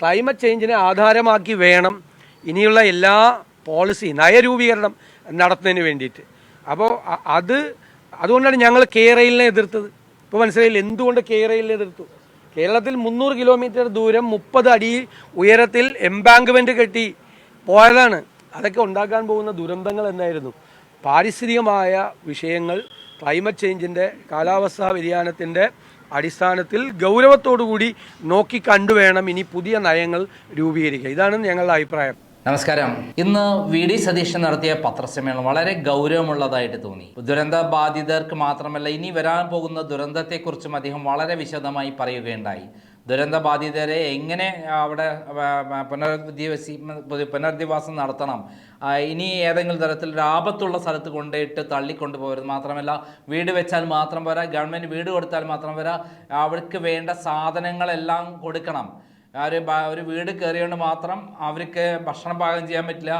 Climate ചേഞ്ചിനെ ആധാരമാക്കി വേണം ഇനിയുള്ള എല്ലാ പോളിസി നയരൂപീകരണം നടത്തുന്നതിന് വേണ്ടിയിട്ട്. അപ്പോൾ അതുകൊണ്ടാണ് ഞങ്ങൾ കെയറെയിലിനെ എതിർത്തത്. ഇപ്പോൾ മനസ്സിലായില്ല എന്തുകൊണ്ട് കെയറെയിലിനെ എതിർത്തു. കേരളത്തിൽ 300 കിലോമീറ്റർ ദൂരം 30 അടി ഉയരത്തിൽ എംബാങ്ക്മെൻറ്റ് കെട്ടി പോയതാണ്. അതൊക്കെ ഉണ്ടാക്കാൻ പോകുന്ന ദുരന്തങ്ങൾ എന്നായിരുന്നു. പാരിസ്ഥിതികമായ വിഷയങ്ങൾ ക്ലൈമറ്റ് ചേഞ്ചിൻ്റെ കാലാവസ്ഥാ വ്യതിയാനത്തിൻ്റെ അടിസ്ഥാനത്തിൽ ഗൗരവത്തോടുകൂടി നോക്കിക്കണ്ടുവേണം ഇനി പുതിയ നയങ്ങൾ രൂപീകരിക്കുക. ഇതാണ് ഞങ്ങളുടെ അഭിപ്രായം. നമസ്കാരം. ഇന്ന് വി ഡി സതീശൻ നടത്തിയ പത്രസമ്മേളനം വളരെ ഗൗരവമുള്ളതായിട്ട് തോന്നി. ദുരന്ത ബാധിതർക്ക് മാത്രമല്ല, ഇനി വരാൻ പോകുന്ന ദുരന്തത്തെക്കുറിച്ചും അദ്ദേഹം വളരെ വിശദമായി പറയുകയുണ്ടായി. ദുരന്ത ബാധിതരെ എങ്ങനെ അവിടെ പുനരധിവാസം നടത്തണം, ഇനി ഏതെങ്കിലും തരത്തിൽ ആപത്തുള്ള സ്ഥലത്ത് കൊണ്ടുപോയിട്ട് തള്ളിക്കൊണ്ടുപോകരുത്, മാത്രമല്ല വീട് വെച്ചാൽ മാത്രം പോരാ, ഗവൺമെൻറ് വീട് കൊടുത്താൽ മാത്രം പോരാ, അവർക്ക് വേണ്ട സാധനങ്ങളെല്ലാം കൊടുക്കണം. ഒരു വീട് കയറിയോണ്ട് മാത്രം അവർക്ക് ഭക്ഷണം പാകം ചെയ്യാൻ പറ്റില്ല,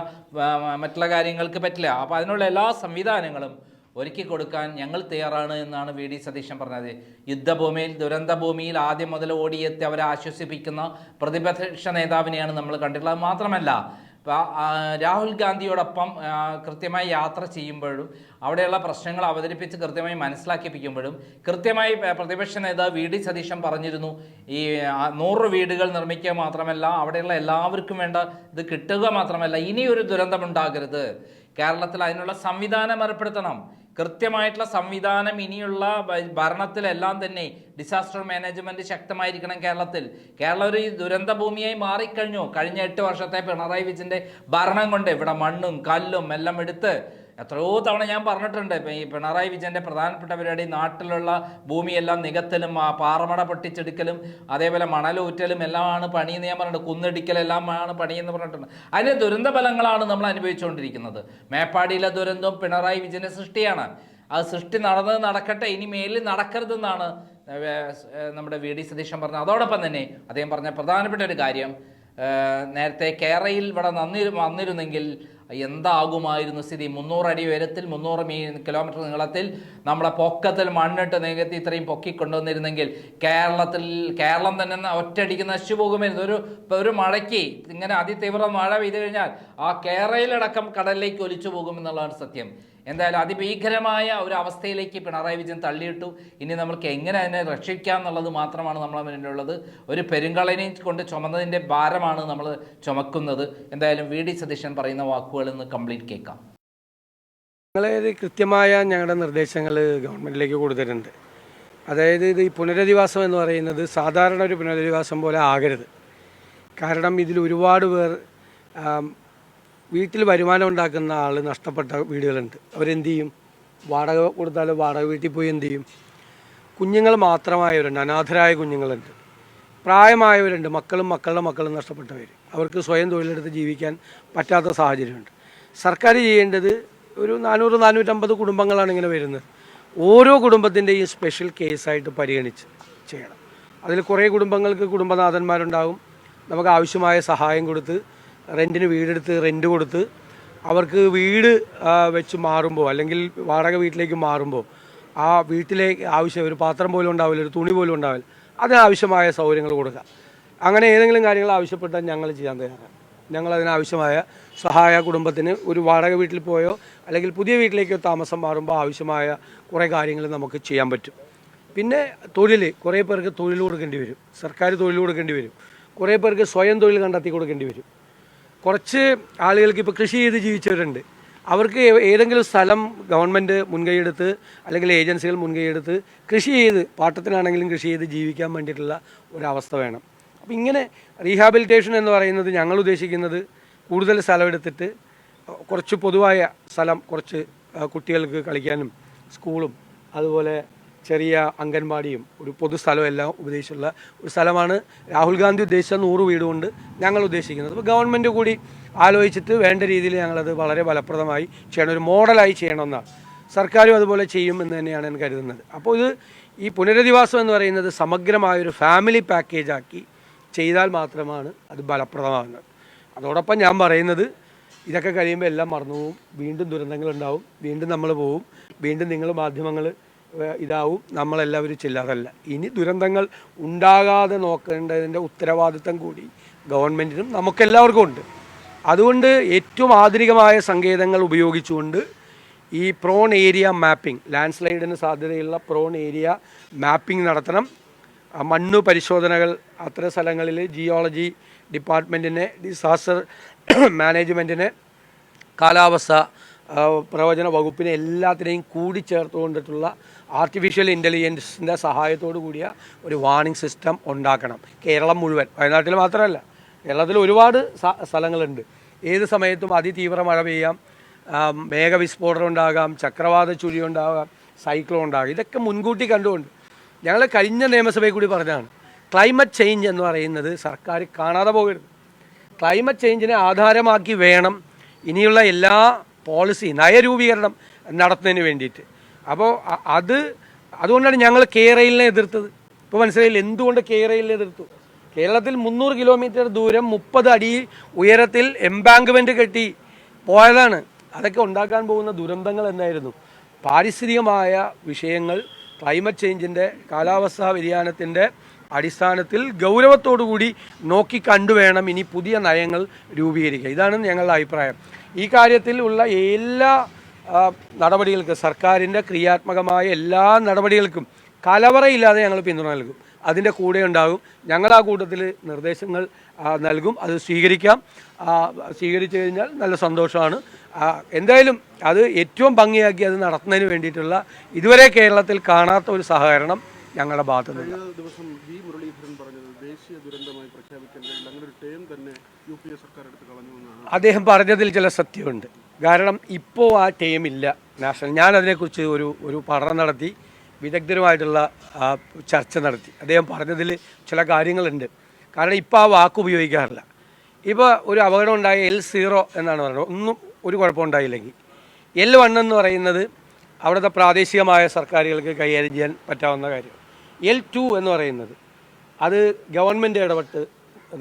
മറ്റുള്ള കാര്യങ്ങൾക്ക് പറ്റില്ല. അപ്പോൾ അതിനുള്ള എല്ലാ സംവിധാനങ്ങളും ഒരുക്കി കൊടുക്കാൻ ഞങ്ങൾ തയ്യാറാണ് എന്നാണ് വി ഡി സതീശൻ പറഞ്ഞത്. യുദ്ധഭൂമിയിൽ, ദുരന്തഭൂമിയിൽ ആദ്യം മുതൽ ഓടിയെത്തി അവരെ ആശ്വസിപ്പിക്കുന്ന പ്രതിപക്ഷ നേതാവിനെയാണ് നമ്മൾ കണ്ടിട്ടുള്ളത്. മാത്രമല്ല, രാഹുൽ ഗാന്ധിയോടൊപ്പം കൃത്യമായി യാത്ര ചെയ്യുമ്പോഴും അവിടെയുള്ള പ്രശ്നങ്ങൾ അവതരിപ്പിച്ച് കൃത്യമായി മനസ്സിലാക്കിപ്പിക്കുമ്പോഴും കൃത്യമായി പ്രതിപക്ഷ നേതാവ് വി ഡി സതീശൻ പറഞ്ഞിരുന്നു, ഈ 100 വീടുകൾ നിർമ്മിക്കുക മാത്രമല്ല, അവിടെയുള്ള എല്ലാവർക്കും വേണ്ട ഇത് കിട്ടുക മാത്രമല്ല, ഇനിയൊരു ദുരന്തമുണ്ടാകരുത്, കേരളത്തിൽ അതിനുള്ള സംവിധാനം ഏർപ്പെടുത്തണം. കൃത്യമായിട്ടുള്ള സംവിധാനം ഇനിയുള്ള ഭരണത്തിലെല്ലാം തന്നെ ഡിസാസ്റ്റർ മാനേജ്മെൻറ്റ് ശക്തമായിരിക്കണം. കേരളം ഒരു ദുരന്ത ഭൂമിയായി മാറിക്കഴിഞ്ഞു. കഴിഞ്ഞ 8 വർഷത്തെ പിണറായി വിജയൻ്റെ ഭരണം കൊണ്ട് ഇവിടെ മണ്ണും കല്ലും എല്ലാം എടുത്ത് എത്രയോ തവണ ഞാൻ പറഞ്ഞിട്ടുണ്ട്. ഇപ്പം ഈ പിണറായി വിജയൻ്റെ പ്രധാനപ്പെട്ട പരിപാടി നാട്ടിലുള്ള ഭൂമിയെല്ലാം നികത്തലും പാറമട പൊട്ടിച്ചെടുക്കലും അതേപോലെ മണലൂറ്റലും എല്ലാമാണ് പണിയെന്ന് ഞാൻ പറഞ്ഞിട്ടുണ്ട്. കുന്നിടിക്കലെല്ലാമാണ് പണിയെന്ന് പറഞ്ഞിട്ടുണ്ട്. അതിൻ്റെ ദുരന്ത ഫലങ്ങളാണ് നമ്മൾ അനുഭവിച്ചുകൊണ്ടിരിക്കുന്നത്. മേപ്പാടിയിലെ ദുരന്തം പിണറായി വിജയൻ്റെ സൃഷ്ടിയാണ്. അത് സൃഷ്ടി നടക്കട്ടെ, ഇനി മേലിൽ നടക്കരുതെന്നാണ് നമ്മുടെ വി ഡി സതീശൻ പറഞ്ഞത്. അതോടൊപ്പം തന്നെ അദ്ദേഹം പറഞ്ഞ പ്രധാനപ്പെട്ട ഒരു കാര്യം, നേരത്തെ കേരളയിൽ ഇവിടെ വന്നിരുന്നെങ്കിൽ എന്താകുമായിരുന്നു സ്ഥിതി. 300 അടി ഉയരത്തിൽ 300 കിലോമീറ്റർ നീളത്തിൽ നമ്മളെ പൊക്കത്തിൽ മണ്ണിട്ട് നികത്തി ഇത്രയും പൊക്കിക്കൊണ്ടുവന്നിരുന്നെങ്കിൽ കേരളം തന്നെ ഒറ്റയടിക്ക് നശിച്ചു പോകുമായിരുന്നു. ഒരു മഴയ്ക്ക് ഇങ്ങനെ അതിതീവ്ര മഴ പെയ്തു കഴിഞ്ഞാൽ ആ കേരളയിലടക്കം കടലിലേക്ക് ഒലിച്ചു പോകുമെന്നുള്ളതാണ് സത്യം. എന്തായാലും അതിഭീകരമായ ഒരു അവസ്ഥയിലേക്ക് പിണറായി വിജയൻ തള്ളിയിട്ടു. ഇനി നമ്മൾക്ക് എങ്ങനെ അതിനെ രക്ഷിക്കാം എന്നുള്ളത് മാത്രമാണ് നമ്മളെ മുന്നിലുള്ളത്. ഒരു പെരുങ്കളനെയും കൊണ്ട് ചുമന്നതിൻ്റെ ഭാരമാണ് നമ്മൾ ചുമക്കുന്നത്. എന്തായാലും വി ഡി സതീശൻ പറയുന്ന വാക്കുകൾ ഇന്ന് കംപ്ലീറ്റ് കേൾക്കാം. ഞങ്ങളേത് കൃത്യമായ ഞങ്ങളുടെ നിർദ്ദേശങ്ങൾ ഗവൺമെൻറ്റിലേക്ക് കൊടുത്തിട്ടുണ്ട്. അതായത് ഇത് ഈ പുനരധിവാസം എന്ന് പറയുന്നത് സാധാരണ ഒരു പുനരധിവാസം പോലെ ആകരുത്. കാരണം ഇതിൽ ഒരുപാട് പേർ വീട്ടിൽ വരുമാനം ഉണ്ടാക്കുന്ന ആൾ നഷ്ടപ്പെട്ട വീടുകളുണ്ട്. അവരെന്ത് ചെയ്യും? വാടക കൊടുത്താലും വാടക വീട്ടിൽ പോയി എന്ത് ചെയ്യും? കുഞ്ഞുങ്ങൾ മാത്രമായവരുണ്ട്, അനാഥരായ കുഞ്ഞുങ്ങളുണ്ട്, പ്രായമായവരുണ്ട്, മക്കളുടെ മക്കളും നഷ്ടപ്പെട്ടവർ. അവർക്ക് സ്വയം തൊഴിലെടുത്ത് ജീവിക്കാൻ പറ്റാത്ത സാഹചര്യമുണ്ട്. സർക്കാർ ചെയ്യേണ്ടത് ഒരു 400-450 കുടുംബങ്ങളാണ് ഇങ്ങനെ വരുന്നത്. ഓരോ കുടുംബത്തിൻ്റെയും സ്പെഷ്യൽ കേസായിട്ട് പരിഗണിച്ച് ചെയ്യണം. അതിൽ കുറേ കുടുംബങ്ങൾക്ക് കുടുംബനാഥന്മാരുണ്ടാകും. നമുക്ക് ആവശ്യമായ സഹായം കൊടുത്ത് റെൻറ്റിന് വീടെടുത്ത് റെൻറ്റ് കൊടുത്ത് അവർക്ക് വീട് വെച്ച് മാറുമ്പോൾ അല്ലെങ്കിൽ വാടക വീട്ടിലേക്ക് മാറുമ്പോൾ ആ വീട്ടിലേക്ക് ആവശ്യം ഒരു പാത്രം പോലും ഉണ്ടാവില്ല, ഒരു തുണി പോലും ഉണ്ടാവില്ല, അതിനാവശ്യമായ സൗകര്യങ്ങൾ കൊടുക്കുക. അങ്ങനെ ഏതെങ്കിലും കാര്യങ്ങൾ ആവശ്യപ്പെട്ടാൽ ഞങ്ങൾ ചെയ്യാൻ തയ്യാറാണ്. ഞങ്ങൾ അതിനാവശ്യമായ സഹായ കുടുംബത്തിന് ഒരു വാടക വീട്ടിൽ പോയോ അല്ലെങ്കിൽ പുതിയ വീട്ടിലേക്കോ താമസം മാറുമ്പോൾ ആവശ്യമായ കുറേ കാര്യങ്ങൾ നമുക്ക് ചെയ്യാൻ പറ്റും. പിന്നെ തൊഴിൽ, കുറേ പേർക്ക് തൊഴിൽ കൊടുക്കേണ്ടി വരും, സർക്കാർ തൊഴിൽ കൊടുക്കേണ്ടി വരും, കുറേ പേർക്ക് സ്വയം തൊഴിൽ കണ്ടെത്തി കൊടുക്കേണ്ടി വരും. കുറച്ച് ആളുകൾക്ക് ഇപ്പോൾ കൃഷി ചെയ്ത് ജീവിച്ചവരുണ്ട്. അവർക്ക് ഏതെങ്കിലും സ്ഥലം ഗവൺമെൻറ് മുൻകൈയെടുത്ത് അല്ലെങ്കിൽ ഏജൻസികൾ മുൻകൈയെടുത്ത് കൃഷി ചെയ്ത് പാട്ടത്തിനാണെങ്കിലും കൃഷി ചെയ്ത് ജീവിക്കാൻ വേണ്ടിയിട്ടുള്ള ഒരവസ്ഥ വേണം. അപ്പോൾ ഇങ്ങനെ റീഹാബിലിറ്റേഷൻ എന്ന് പറയുന്നത് ഞങ്ങൾ ഉദ്ദേശിക്കുന്നത് കൂടുതൽ സ്ഥലമെടുത്തിട്ട് കുറച്ച് പൊതുവായ സ്ഥലം, കുറച്ച് കുട്ടികൾക്ക് കളിക്കാനും സ്കൂളും അതുപോലെ ചെറിയ അംഗൻവാടിയും ഒരു പൊതുസ്ഥലവും എല്ലാം ഉപദേശിച്ചുള്ള ഒരു സ്ഥലമാണ് രാഹുൽ ഗാന്ധി ഉദ്ദേശിച്ച 100 വീട് കൊണ്ട് ഞങ്ങൾ ഉദ്ദേശിക്കുന്നത്. അപ്പോൾ ഗവൺമെൻറ് കൂടി ആലോചിച്ചിട്ട് വേണ്ട രീതിയിൽ ഞങ്ങളത് വളരെ ഫലപ്രദമായി ചെയ്യണം, ഒരു മോഡലായി ചെയ്യണമെന്നാണ്. സർക്കാരും അതുപോലെ ചെയ്യും എന്ന് തന്നെയാണ് ഞാൻ കരുതുന്നത്. അപ്പോൾ ഈ പുനരധിവാസം എന്ന് പറയുന്നത് സമഗ്രമായൊരു ഫാമിലി പാക്കേജാക്കി ചെയ്താൽ മാത്രമാണ് അത് ഫലപ്രദമാകുന്നത്. അതോടൊപ്പം ഞാൻ പറയുന്നത് ഇതൊക്കെ കഴിയുമ്പോൾ എല്ലാം മറന്നു പോവും, വീണ്ടും ദുരന്തങ്ങളുണ്ടാവും, വീണ്ടും നമ്മൾ പോവും, വീണ്ടും നിങ്ങൾ മാധ്യമങ്ങൾ ഇതാവും, നമ്മളെല്ലാവരും ചില്ലറല്ല. ഇനി ദുരന്തങ്ങൾ ഉണ്ടാകാതെ നോക്കേണ്ടതിൻ്റെ ഉത്തരവാദിത്തം കൂടി ഗവൺമെൻറ്റിനും നമുക്കെല്ലാവർക്കും ഉണ്ട്. അതുകൊണ്ട് ഏറ്റവും ആധുനികമായ സങ്കേതങ്ങൾ ഉപയോഗിച്ചുകൊണ്ട് ഈ പ്രോൺ ഏരിയ മാപ്പിംഗ്, ലാൻഡ് സ്ലൈഡിന് സാധ്യതയുള്ള പ്രോൺ ഏരിയ മാപ്പിംഗ് നടത്തണം. മണ്ണ് പരിശോധനകൾ അത്തരം സ്ഥലങ്ങളിൽ ജിയോളജി ഡിപ്പാർട്ട്മെൻറ്റിനെ, ഡിസാസ്റ്റർ മാനേജ്മെൻറ്റിനെ, കാലാവസ്ഥ പ്രവചന വകുപ്പിനെ എല്ലാത്തിനെയും കൂടിച്ചേർത്തുകൊണ്ടിട്ടുള്ള ആർട്ടിഫിഷ്യൽ ഇൻ്റലിജൻസിൻ്റെ സഹായത്തോടു കൂടിയ ഒരു വാർണിംഗ് സിസ്റ്റം ഉണ്ടാക്കണം. കേരളം മുഴുവൻ, വയനാട്ടിൽ മാത്രമല്ല, കേരളത്തിൽ ഒരുപാട് സ്ഥലങ്ങളുണ്ട്. ഏത് സമയത്തും അതിതീവ്ര മഴ പെയ്യാം, മേഘവിസ്ഫോടനം ഉണ്ടാകാം, ചക്രവാത ചുഴി ഉണ്ടാകാം, സൈക്ലോൺ ഉണ്ടാകാം. ഇതൊക്കെ മുൻകൂട്ടി കണ്ടുകൊണ്ട് ഞങ്ങൾ കഴിഞ്ഞ നിയമസഭയിൽ കൂടി പറഞ്ഞതാണ്, ക്ലൈമറ്റ് ചേഞ്ച് എന്ന് പറയുന്നത് സർക്കാർ കാണാതെ പോകരുത്. ക്ലൈമറ്റ് ചേഞ്ചിനെ ആധാരമാക്കി വേണം ഇനിയുള്ള എല്ലാ പോളിസി നയരൂപീകരണം നടത്തുന്നതിന് വേണ്ടിയിട്ട്. അപ്പോൾ അതുകൊണ്ടാണ് ഞങ്ങൾ കെ-റെയിലിനെ എതിർത്തത്. ഇപ്പോൾ മനസ്സിലായില്ല എന്തുകൊണ്ട് കെ-റെയിലിനെ എതിർത്തു. കേരളത്തിൽ 300 കിലോമീറ്റർ ദൂരം 30 അടി ഉയരത്തിൽ എംബാങ്ക്മെൻറ്റ് കെട്ടി പോയതാണ്. അതൊക്കെ ഉണ്ടാക്കാൻ പോകുന്ന ദുരന്തങ്ങൾ എന്നായിരുന്നു. പാരിസ്ഥിതികമായ വിഷയങ്ങൾ ക്ലൈമറ്റ് ചേഞ്ചിൻ്റെ, കാലാവസ്ഥാ വ്യതിയാനത്തിൻ്റെ അടിസ്ഥാനത്തിൽ ഗൗരവത്തോടുകൂടി നോക്കിക്കണ്ടുവേണം ഇനി പുതിയ നയങ്ങൾ രൂപീകരിക്കുക. ഇതാണ് ഞങ്ങളുടെ അഭിപ്രായം. ഈ കാര്യത്തിൽ ഉള്ള എല്ലാ നടപടികൾക്കും, സർക്കാരിൻ്റെ ക്രിയാത്മകമായ എല്ലാ നടപടികൾക്കും കലവറയില്ലാതെ ഞങ്ങൾ പിന്തുണ നൽകും. അതിൻ്റെ കൂടെ ഉണ്ടാകും. ഞങ്ങൾ ആ കൂട്ടത്തിൽ നിർദ്ദേശങ്ങൾ നൽകും. അത് സ്വീകരിച്ചു കഴിഞ്ഞാൽ നല്ല സന്തോഷമാണ്. എന്തായാലും അത് ഏറ്റവും ഭംഗിയാക്കി അത് നടത്തുന്നതിന് വേണ്ടിയിട്ടുള്ള ഇതുവരെ കേരളത്തിൽ കാണാത്ത ഒരു സഹകരണം ഞങ്ങളുടെ ഭാഗത്തു നിന്ന്. ദിവസം വി മുരളീധരൻ പറഞ്ഞത് ദേശീയ ദുരന്തമായി പ്രഖ്യാപിക്കാൻ കഴിയില്ല, അങ്ങനെ ഒരു ടേം തന്നെ യു.പി.എ. സർക്കാർ എടുത്ത് കളഞ്ഞു എന്നാണ് അദ്ദേഹം പറഞ്ഞതിൽ ചില സത്യമുണ്ട്. കാരണം ഇപ്പോൾ ആ ടേം ഇല്ല നാഷണൽ. ഞാൻ അതിനെക്കുറിച്ച് ഒരു പഠനം നടത്തി, വിദഗ്ധരുമായിട്ടുള്ള ചർച്ച നടത്തി. അദ്ദേഹം പറഞ്ഞതിൽ ചില കാര്യങ്ങളുണ്ട്. കാരണം ഇപ്പോൾ ആ വാക്ക് ഉപയോഗിക്കാറില്ല. ഇപ്പോൾ ഒരു അപകടം ഉണ്ടായ L0 എന്നാണ് പറയുന്നത്, ഒന്നും ഒരു കുഴപ്പമുണ്ടായില്ലെങ്കിൽ. L1 എന്ന് പറയുന്നത് അവിടുത്തെ പ്രാദേശികമായ സർക്കാരുകൾക്ക് കൈകാര്യം ചെയ്യാൻ പറ്റാവുന്ന കാര്യം. L2 എന്ന് പറയുന്നത് അത് ഗവൺമെൻറ് ഇടപെട്ട്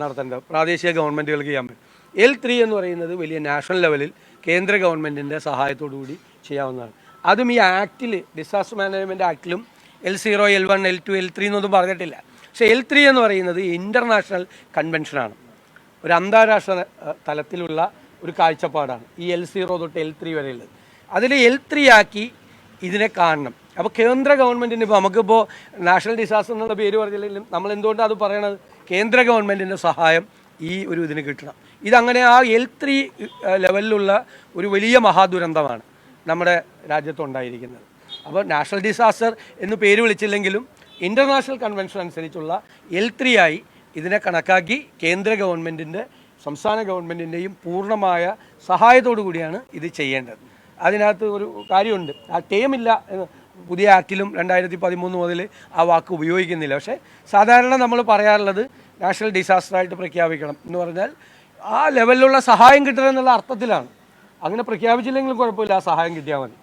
നടത്തേണ്ട, പ്രാദേശിക ഗവൺമെൻറ്റുകൾക്ക് ചെയ്യാൻ പറ്റും. L3 എന്ന് പറയുന്നത് വലിയ നാഷണൽ ലെവലിൽ കേന്ദ്ര ഗവൺമെൻറ്റിൻ്റെ സഹായത്തോടു കൂടി ചെയ്യാവുന്നതാണ്. അതും ഈ ആക്റ്റിൽ, disaster management ആക്റ്റിലും L0, L1, L2, L3 എന്നൊന്നും പറഞ്ഞിട്ടില്ല. പക്ഷേ L3 എന്ന് പറയുന്നത് ഇൻ്റർനാഷണൽ കൺവെൻഷനാണ്, ഒരു അന്താരാഷ്ട്ര തലത്തിലുള്ള ഒരു കാഴ്ചപ്പാടാണ് ഈ L0 തൊട്ട് L3 വരെയുള്ളത്. അതിൽ L3 ആക്കി ഇതിനെ കാണണം. അപ്പോൾ കേന്ദ്ര ഗവൺമെൻറ്റിന്, ഇപ്പോൾ നമുക്കിപ്പോൾ നാഷണൽ ഡിസാസ്റ്റർ എന്നുള്ള പേര് പറഞ്ഞില്ലെങ്കിലും നമ്മൾ എന്തുകൊണ്ടാണ് അത് പറയണത്, കേന്ദ്ര ഗവൺമെൻറ്റിൻ്റെ സഹായം ഈ ഒരു ഇതിന് കിട്ടണം. ഇതങ്ങനെ ആ L3 ലെവലിലുള്ള ഒരു വലിയ മഹാദുരന്തമാണ് നമ്മുടെ രാജ്യത്തുണ്ടായിരിക്കുന്നത്. അപ്പോൾ നാഷണൽ ഡിസാസ്റ്റർ എന്ന് പേര് വിളിച്ചില്ലെങ്കിലും ഇൻ്റർനാഷണൽ കൺവെൻഷൻ അനുസരിച്ചുള്ള L3 ആയി ഇതിനെ കണക്കാക്കി കേന്ദ്ര ഗവൺമെൻറ്റിൻ്റെ, സംസ്ഥാന ഗവൺമെൻറ്റിൻ്റെയും പൂർണ്ണമായ സഹായത്തോടു കൂടിയാണ് ഇത് ചെയ്യേണ്ടത്. അതിനകത്ത് ഒരു കാര്യമുണ്ട്, ആ ടേമില്ല എന്ന് പുതിയ ആക്റ്റിലും 2013 മുതൽ ആ വാക്ക് ഉപയോഗിക്കുന്നില്ല. പക്ഷേ സാധാരണ നമ്മൾ പറയാറുള്ളത് നാഷണൽ ഡിസാസ്റ്ററായിട്ട് പ്രഖ്യാപിക്കണം എന്ന് പറഞ്ഞാൽ ആ ലെവലിലുള്ള സഹായം കിട്ടണമെന്നുള്ള അർത്ഥത്തിലാണ്. അങ്ങനെ പ്രഖ്യാപിച്ചില്ലെങ്കിലും കുഴപ്പമില്ല, ആ സഹായം കിട്ടിയാൽ മതി.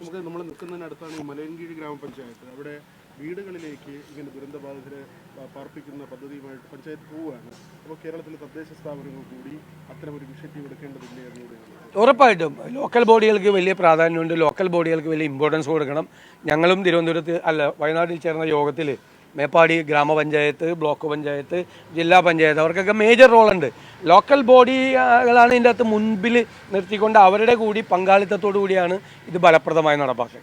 നമുക്ക് നമ്മൾ നിൽക്കുന്നതിനടുത്താണ് ഈ മലയൻകീഴ് ഗ്രാമപഞ്ചായത്ത്. അവിടെ വീടുകളിലേക്ക് ഇങ്ങനെ ദുരന്തബാധിതരെ പാർപ്പിക്കുന്ന പദ്ധതിയുമായിട്ട് പഞ്ചായത്ത് പോവുകയാണ്. അപ്പോൾ കേരളത്തിലെ തദ്ദേശ സ്ഥാപനങ്ങൾ കൂടി അത്തരമൊരു ഇനിഷ്യേറ്റീവ് എടുക്കേണ്ടതില്ലേ എന്നുകൂടിയാണ്. ഉറപ്പായിട്ടും ലോക്കൽ ബോഡികൾക്ക് വലിയ പ്രാധാന്യമുണ്ട്. ലോക്കൽ ബോഡികൾക്ക് വലിയ ഇമ്പോർട്ടൻസ് കൊടുക്കണം. ഞങ്ങളും വയനാട്ടിൽ ചേർന്ന യോഗത്തിൽ മേപ്പാടി ഗ്രാമപഞ്ചായത്ത്, ബ്ലോക്ക് പഞ്ചായത്ത്, ജില്ലാ പഞ്ചായത്ത്, അവർക്കൊക്കെ മേജർ റോളുണ്ട്. ലോക്കൽ ബോഡികളാണ് ഇതിൻ്റെ അകത്ത് മുൻപിൽ നിർത്തിക്കൊണ്ട് അവരുടെ കൂടി പങ്കാളിത്തത്തോടു കൂടിയാണ് ഇത് ഫലപ്രദമായി നടപ്പാക്കുക.